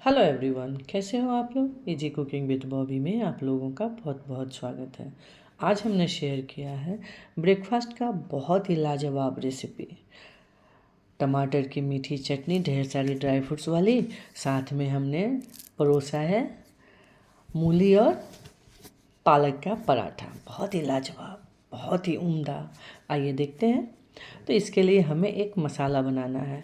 Hello everyone, कैसे हो आप लोग। इजी कुकिंग विद बॉबी में आप लोगों का बहुत बहुत स्वागत है। आज हमने शेयर किया है ब्रेकफास्ट का बहुत ही लाजवाब रेसिपी। टमाटर की मीठी चटनी, ढेर सारी ड्राई फ्रूट्स वाली, साथ में हमने परोसा है मूली और पालक का पराठा। बहुत ही लाजवाब, बहुत ही उम्दा। आइए देखते हैं। तो इसके लिए हमें एक मसाला बनाना है।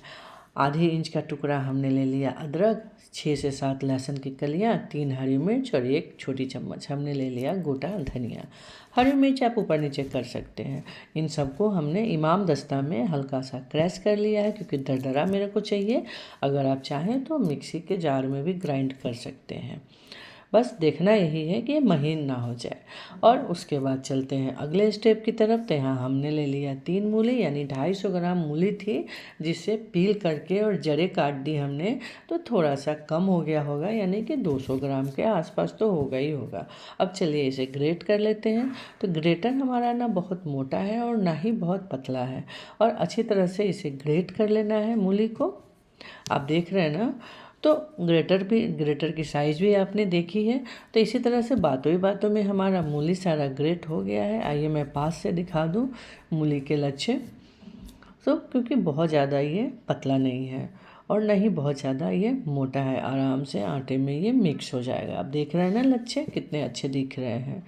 आधे इंच का टुकड़ा हमने ले लिया अदरक, 6 से 7 लहसुन की कलियां, 3 हरी मिर्च और 1 छोटी चम्मच हमने ले लिया गोटा धनिया। हरी मिर्च आप ऊपर नीचे कर सकते हैं। इन सबको हमने इमाम दस्ता में हल्का सा क्रैश कर लिया है, क्योंकि दरदरा मेरे को चाहिए। अगर आप चाहें तो मिक्सी के जार में भी ग्राइंड कर सकते हैं। बस देखना यही है कि ये महीन ना हो जाए। और उसके बाद चलते हैं अगले स्टेप की तरफ। तो यहाँ हमने ले लिया 3 मूली, यानी 250 ग्राम मूली थी, जिसे पील करके और जड़ें काट दी हमने। तो थोड़ा सा कम हो गया होगा, यानी कि 200 ग्राम के आसपास तो होगा ही होगा। अब चलिए इसे ग्रेट कर लेते हैं। तो ग्रेटर हमारा ना बहुत मोटा है और ना ही बहुत पतला है, और अच्छी तरह से इसे ग्रेट कर लेना है मूली को। आप देख रहे हैं ना। तो ग्रेटर की साइज़ भी आपने देखी है। तो इसी तरह से बातों ही बातों में हमारा मूली सारा ग्रेट हो गया है। आइए मैं पास से दिखा दूँ मूली के लच्छे। तो क्योंकि बहुत ज़्यादा ये पतला नहीं है और न ही बहुत ज़्यादा ये मोटा है, आराम से आटे में ये मिक्स हो जाएगा। आप देख रहे हैं ना लच्छे कितने अच्छे दिख रहे हैं।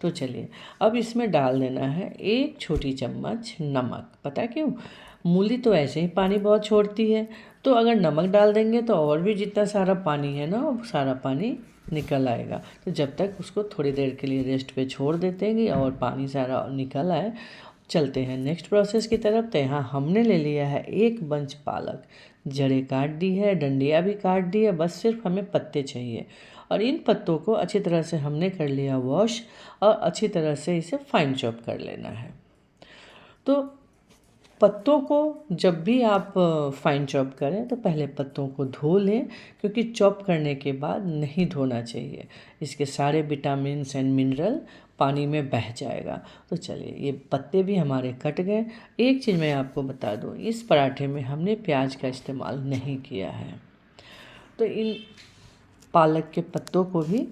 तो चलिए अब इसमें डाल देना है 1 छोटी चम्मच नमक। पता क्यों? मूली तो ऐसे ही पानी बहुत छोड़ती है, तो अगर नमक डाल देंगे तो और भी जितना सारा पानी है ना, वो सारा पानी निकल आएगा। तो जब तक उसको थोड़ी देर के लिए रेस्ट पे छोड़ देते हैं और पानी सारा निकल आए, चलते हैं नेक्स्ट प्रोसेस की तरफ। तो यहाँ हमने ले लिया है 1 बंच पालक, जड़ें काट दी है, डंडियाँ भी काट दी है, बस सिर्फ हमें पत्ते चाहिए। और इन पत्तों को अच्छी तरह से हमने कर लिया वॉश, और अच्छी तरह से इसे फाइन चॉप कर लेना है। तो पत्तों को जब भी आप फाइन चॉप करें तो पहले पत्तों को धो लें, क्योंकि चॉप करने के बाद नहीं धोना चाहिए। इसके सारे विटामिन्स एंड मिनरल पानी में बह जाएगा। तो चलिए ये पत्ते भी हमारे कट गए। एक चीज़ मैं आपको बता दूं, इस पराठे में हमने प्याज का इस्तेमाल नहीं किया है। तो इन पालक के पत्तों को भी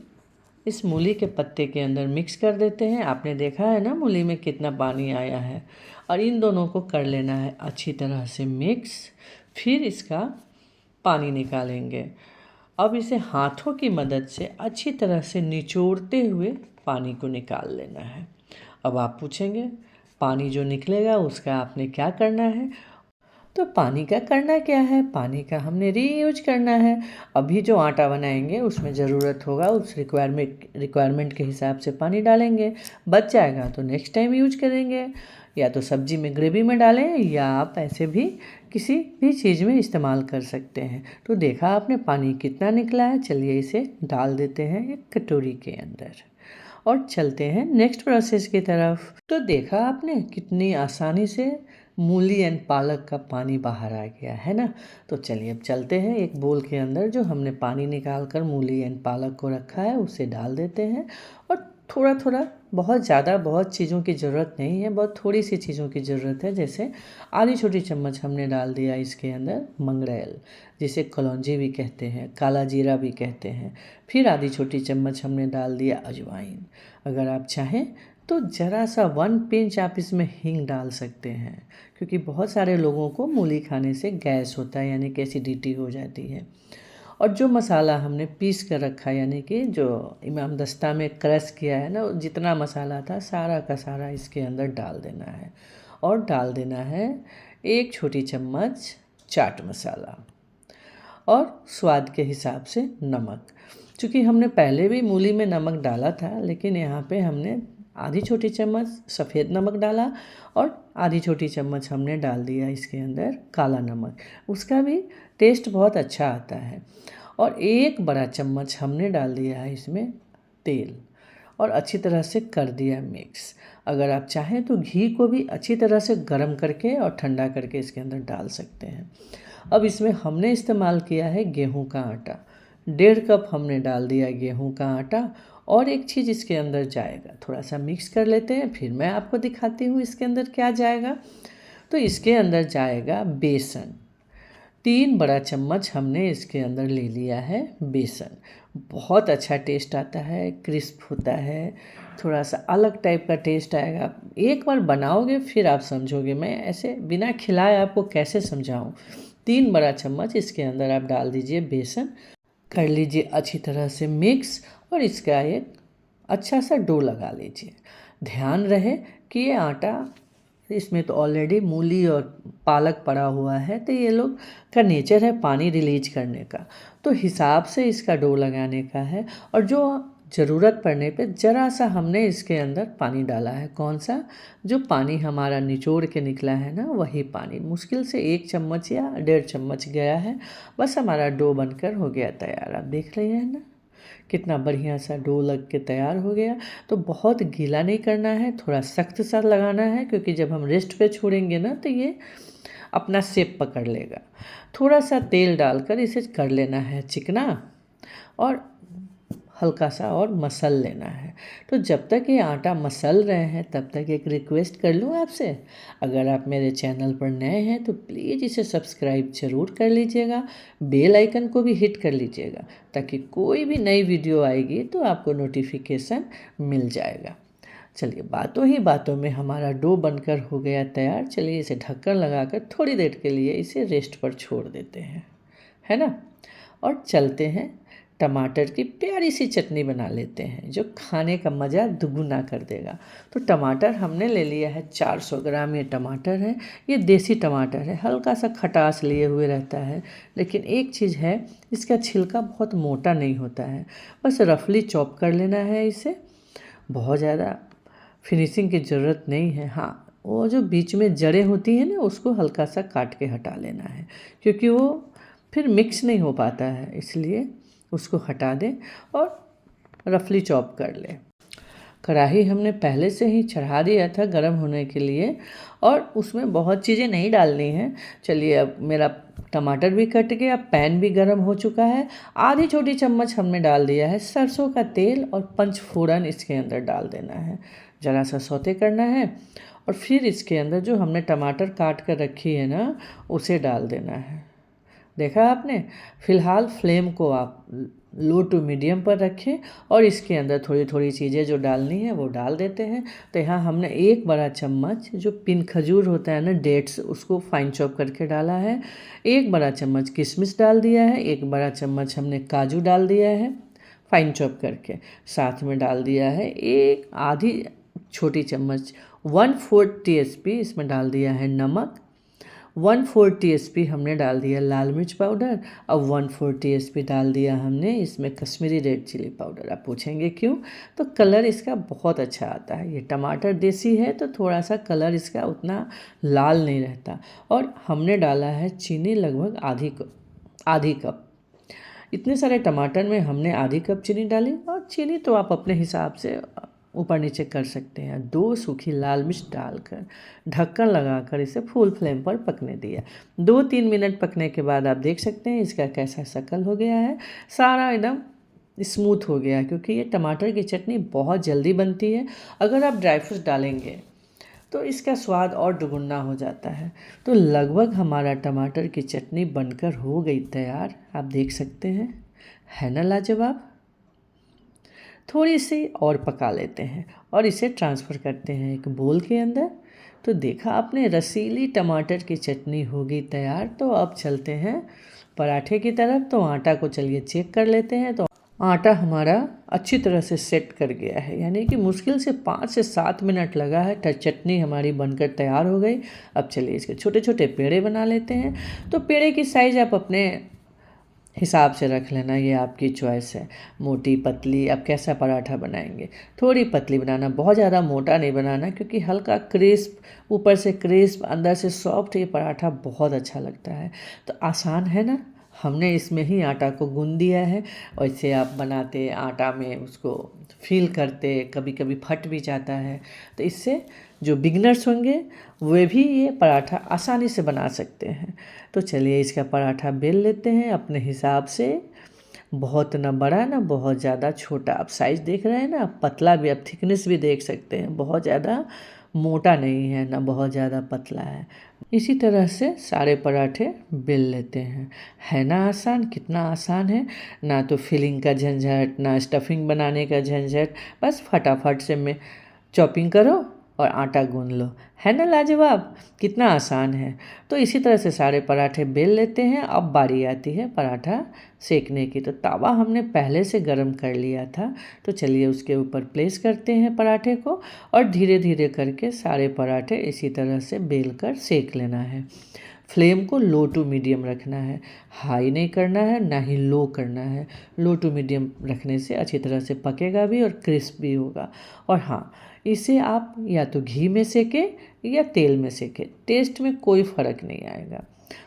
इस मूली के पत्ते के अंदर मिक्स कर देते हैं। आपने देखा है ना मूली में कितना पानी आया है। और इन दोनों को कर लेना है अच्छी तरह से मिक्स। फिर इसका पानी निकालेंगे। अब इसे हाथों की मदद से अच्छी तरह से निचोड़ते हुए पानी को निकाल लेना है। अब आप पूछेंगे पानी जो निकलेगा उसका आपने क्या करना है। तो पानी का करना क्या है, पानी का हमने रीयूज करना है। अभी जो आटा बनाएंगे उसमें ज़रूरत होगा, उस रिक्वायरमेंट के हिसाब से पानी डालेंगे। बच जाएगा तो नेक्स्ट टाइम यूज करेंगे, या तो सब्जी में ग्रेवी में डालें, या आप ऐसे भी किसी भी चीज़ में इस्तेमाल कर सकते हैं। तो देखा आपने पानी कितना निकला है। चलिए इसे डाल देते हैं एक कटोरी के अंदर और चलते हैं नेक्स्ट प्रोसेस की तरफ। तो देखा आपने कितनी आसानी से मूली एंड पालक का पानी बाहर आ गया है ना। तो चलिए अब चलते हैं एक बोल के अंदर, जो हमने पानी निकाल कर मूली एंड पालक को रखा है उसे डाल देते हैं। और थोड़ा थोड़ा, बहुत ज़्यादा बहुत चीज़ों की ज़रूरत नहीं है, बहुत थोड़ी सी चीज़ों की ज़रूरत है। जैसे आधी छोटी चम्मच हमने डाल दिया इसके अंदर मंगरेल, जिसे कलौंजी भी कहते हैं, काला जीरा भी कहते हैं। फिर आधी छोटी चम्मच हमने डाल दिया अजवाइन। अगर आप चाहें तो ज़रा सा 1 पिंच आप इसमें हींग डाल सकते हैं, क्योंकि बहुत सारे लोगों को मूली खाने से गैस होता है, यानी कि एसिडिटी हो जाती है। और जो मसाला हमने पीस कर रखा है, यानी कि जो इमाम दस्ता में क्रश किया है ना, जितना मसाला था सारा का सारा इसके अंदर डाल देना है। और डाल देना है 1 छोटी चम्मच चाट मसाला, और स्वाद के हिसाब से नमक। चूँकि हमने पहले भी मूली में नमक डाला था, लेकिन यहाँ पे हमने आधी छोटी चम्मच सफ़ेद नमक डाला, और आधी छोटी चम्मच हमने डाल दिया इसके अंदर काला नमक। उसका भी टेस्ट बहुत अच्छा आता है। और 1 बड़ा चम्मच हमने डाल दिया है इसमें तेल, और अच्छी तरह से कर दिया मिक्स। अगर आप चाहें तो घी को भी अच्छी तरह से गर्म करके और ठंडा करके इसके अंदर डाल सकते हैं। अब इसमें हमने इस्तेमाल किया है गेहूं का आटा। 1.5 कप हमने डाल दिया गेहूं का आटा। और एक चीज़ इसके अंदर जाएगा, थोड़ा सा मिक्स कर लेते हैं, फिर मैं आपको दिखाती हूँ इसके अंदर क्या जाएगा। तो इसके अंदर जाएगा बेसन। 3 बड़ा चम्मच हमने इसके अंदर ले लिया है बेसन। बहुत अच्छा टेस्ट आता है, क्रिस्प होता है, थोड़ा सा अलग टाइप का टेस्ट आएगा। एक बार बनाओगे फिर आप समझोगे, मैं ऐसे बिना खिलाए आपको कैसे समझाऊं। 3 बड़ा चम्मच इसके अंदर आप डाल दीजिए बेसन, कर लीजिए अच्छी तरह से मिक्स और इसका एक अच्छा सा डो लगा लीजिए। ध्यान रहे कि ये आटा, इसमें तो ऑलरेडी मूली और पालक पड़ा हुआ है, तो ये लोग का नेचर है पानी रिलीज करने का, तो हिसाब से इसका डो लगाने का है। और जो ज़रूरत पड़ने पे ज़रा सा हमने इसके अंदर पानी डाला है। कौन सा? जो पानी हमारा निचोड़ के निकला है ना, वही पानी, मुश्किल से 1 चम्मच या 1.5 चम्मच गया है। बस हमारा डो बनकर हो गया तैयार। आप देख रहे हैं ना कितना बढ़िया सा डो लग के तैयार हो गया। तो बहुत गीला नहीं करना है, थोड़ा सख्त सा लगाना है, क्योंकि जब हम रेस्ट पे छोड़ेंगे ना तो ये अपना शेप पकड़ लेगा। थोड़ा सा तेल डालकर इसे कर लेना है चिकना और हल्का सा और मसल लेना है। तो जब तक ये आटा मसल रहे हैं तब तक एक रिक्वेस्ट कर लूँ आपसे, अगर आप मेरे चैनल पर नए हैं तो प्लीज़ इसे सब्सक्राइब ज़रूर कर लीजिएगा, बेल आइकन को भी हिट कर लीजिएगा, ताकि कोई भी नई वीडियो आएगी तो आपको नोटिफिकेशन मिल जाएगा। चलिए, बातों ही बातों में हमारा डो बनकर हो गया तैयार। चलिए इसे ढक्कन लगाकर थोड़ी देर के लिए इसे रेस्ट पर छोड़ देते हैं, है ना। और चलते हैं टमाटर की प्यारी सी चटनी बना लेते हैं, जो खाने का मज़ा दुगुना कर देगा। तो टमाटर हमने ले लिया है 400 ग्राम। ये टमाटर है, ये देसी टमाटर है, हल्का सा खटास लिए हुए रहता है। लेकिन एक चीज़ है, इसका छिलका बहुत मोटा नहीं होता है। बस रफली चॉप कर लेना है इसे, बहुत ज़्यादा फिनिशिंग की ज़रूरत नहीं है। हाँ, वो जो बीच में जड़ें होती हैं ना, उसको हल्का सा काट के हटा लेना है, क्योंकि वो फिर मिक्स नहीं हो पाता है, इसलिए उसको हटा दें और रफली चॉप कर लें। कढ़ाई हमने पहले से ही चढ़ा दिया था गर्म होने के लिए, और उसमें बहुत चीज़ें नहीं डालनी हैं। चलिए, अब मेरा टमाटर भी कट गया, पैन भी गर्म हो चुका है। आधी छोटी चम्मच हमने डाल दिया है सरसों का तेल, और 5 फोड़न इसके अंदर डाल देना है। ज़रा सा सौते करना है और फिर इसके अंदर जो हमने टमाटर काट कर रखी है ना, उसे डाल देना है। देखा आपने। फिलहाल फ्लेम को आप लो टू मीडियम पर रखें और इसके अंदर थोड़ी थोड़ी चीज़ें जो डालनी है वो डाल देते हैं। तो यहाँ हमने 1 बड़ा चम्मच जो पिन खजूर होता है ना, डेट्स, उसको फाइन चॉप करके डाला है। 1 बड़ा चम्मच किशमिश डाल दिया है। 1 बड़ा चम्मच हमने काजू डाल दिया है फाइन चॉप करके। साथ में डाल दिया है एक आधी छोटी चम्मच 1/4 टीएसपी इसमें डाल दिया है नमक। 1/4 टीएसपी हमने डाल दिया लाल मिर्च पाउडर। अब 1/4 टीएसपी डाल दिया हमने इसमें कश्मीरी रेड चिली पाउडर। आप पूछेंगे क्यों? तो कलर इसका बहुत अच्छा आता है। ये टमाटर देसी है तो थोड़ा सा कलर इसका उतना लाल नहीं रहता। और हमने डाला है चीनी, लगभग आधी कप। इतने सारे टमाटर में हमने आधी कप चीनी डाली, और चीनी तो आप अपने हिसाब से ऊपर नीचे कर सकते हैं। 2 सूखी लाल मिर्च डालकर ढक्कन लगाकर इसे फुल फ्लेम पर पकने दिया। 2-3 मिनट पकने के बाद आप देख सकते हैं इसका कैसा शक्ल हो गया है। सारा एकदम स्मूथ हो गया है, क्योंकि ये टमाटर की चटनी बहुत जल्दी बनती है। अगर आप ड्राई फ्रूट्स डालेंगे तो इसका स्वाद और दुगुना हो जाता है। तो लगभग हमारा टमाटर की चटनी बनकर हो गई तैयार। आप देख सकते हैं, है ना लाजवाब। थोड़ी सी और पका लेते हैं और इसे ट्रांसफ़र करते हैं एक बोल के अंदर। तो देखा आपने, रसीली टमाटर की चटनी होगी तैयार। तो अब चलते हैं पराठे की तरफ। तो आटा को चलिए चेक कर लेते हैं। तो आटा हमारा अच्छी तरह से सेट कर गया है, यानी कि मुश्किल से 5 से 7 मिनट लगा है। चटनी हमारी बनकर तैयार हो गई। अब चलिए इसके छोटे छोटे पेड़े बना लेते हैं। तो पेड़े की साइज़ आप अपने हिसाब से रख लेना, ये आपकी चॉइस है। मोटी पतली आप कैसा पराठा बनाएंगे। थोड़ी पतली बनाना, बहुत ज़्यादा मोटा नहीं बनाना, क्योंकि हल्का क्रिस्प, ऊपर से क्रिस्प अंदर से सॉफ्ट, ये पराठा बहुत अच्छा लगता है। तो आसान है ना। हमने इसमें ही आटा को गूंद दिया है। और इसे आप बनाते आटा में उसको फील करते, कभी कभी फट भी जाता है। तो इससे जो बिगनर्स होंगे वे भी ये पराठा आसानी से बना सकते हैं। तो चलिए इसका पराठा बेल लेते हैं अपने हिसाब से। बहुत ना बड़ा ना बहुत ज़्यादा छोटा। आप साइज़ देख रहे हैं ना, पतला भी, आप थिकनेस भी देख सकते हैं। बहुत ज़्यादा मोटा नहीं है ना बहुत ज़्यादा पतला है। इसी तरह से सारे पराठे बेल लेते हैं। है ना आसान, कितना आसान है। ना तो फिलिंग का झंझट, ना स्टफिंग बनाने का झंझट, बस फटाफट से में चॉपिंग करो और आटा गूंद लो। है ना लाजवाब, कितना आसान है। तो इसी तरह से सारे पराठे बेल लेते हैं। अब बारी आती है पराठा सेकने की। तो तवा हमने पहले से गर्म कर लिया था, तो चलिए उसके ऊपर प्लेस करते हैं पराठे को और धीरे धीरे करके सारे पराठे इसी तरह से बेल कर सेक लेना है। फ्लेम को लो टू मीडियम रखना है, हाई नहीं करना है ना ही लो करना है। लो टू मीडियम रखने से अच्छी तरह से पकेगा भी और क्रिस्प भी होगा। और हाँ, इसे आप या तो घी में सेकें या तेल में सेकें, टेस्ट में कोई फ़र्क नहीं आएगा।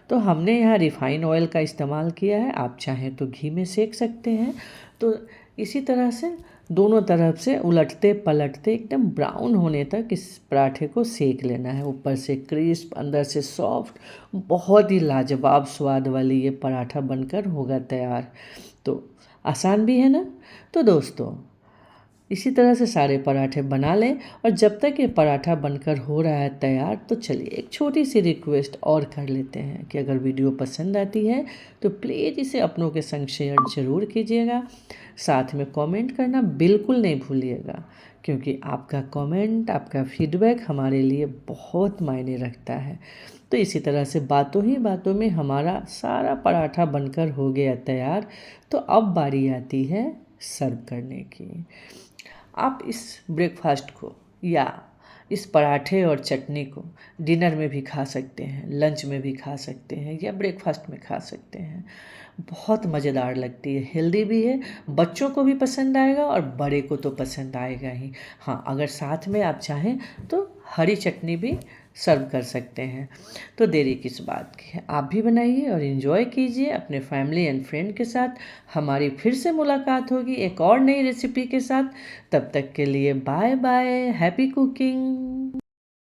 तो हमने यहाँ रिफ़ाइन ऑयल का इस्तेमाल किया है, आप चाहें तो घी में सेक सकते हैं। तो इसी तरह से दोनों तरफ से उलटते पलटते एकदम ब्राउन होने तक इस पराठे को सेक लेना है। ऊपर से क्रिस्प, अंदर से सॉफ्ट, बहुत ही लाजवाब स्वाद वाली ये पराठा बनकर होगा तैयार। तो आसान भी है ना। तो दोस्तों, इसी तरह से सारे पराठे बना लें। और जब तक ये पराठा बनकर हो रहा है तैयार, तो चलिए एक छोटी सी रिक्वेस्ट और कर लेते हैं कि अगर वीडियो पसंद आती है तो प्लीज़ इसे अपनों के संग शेयर ज़रूर कीजिएगा। साथ में कमेंट करना बिल्कुल नहीं भूलिएगा, क्योंकि आपका कमेंट, आपका फीडबैक हमारे लिए बहुत मायने रखता है। तो इसी तरह से बातों ही बातों में हमारा सारा पराठा बनकर हो गया तैयार। तो अब बारी आती है सर्व करने की। आप इस ब्रेकफास्ट को या इस पराठे और चटनी को डिनर में भी खा सकते हैं, लंच में भी खा सकते हैं या ब्रेकफास्ट में खा सकते हैं। बहुत मज़ेदार लगती है, हेल्दी भी है, बच्चों को भी पसंद आएगा और बड़े को तो पसंद आएगा ही। हाँ, अगर साथ में आप चाहें तो हरी चटनी भी सर्व कर सकते हैं। तो देरी किस बात की है, आप भी बनाइए और इन्जॉय कीजिए अपने फैमिली एंड फ्रेंड के साथ। हमारी फिर से मुलाकात होगी एक और नई रेसिपी के साथ। तब तक के लिए बाय बाय, हैप्पी कुकिंग।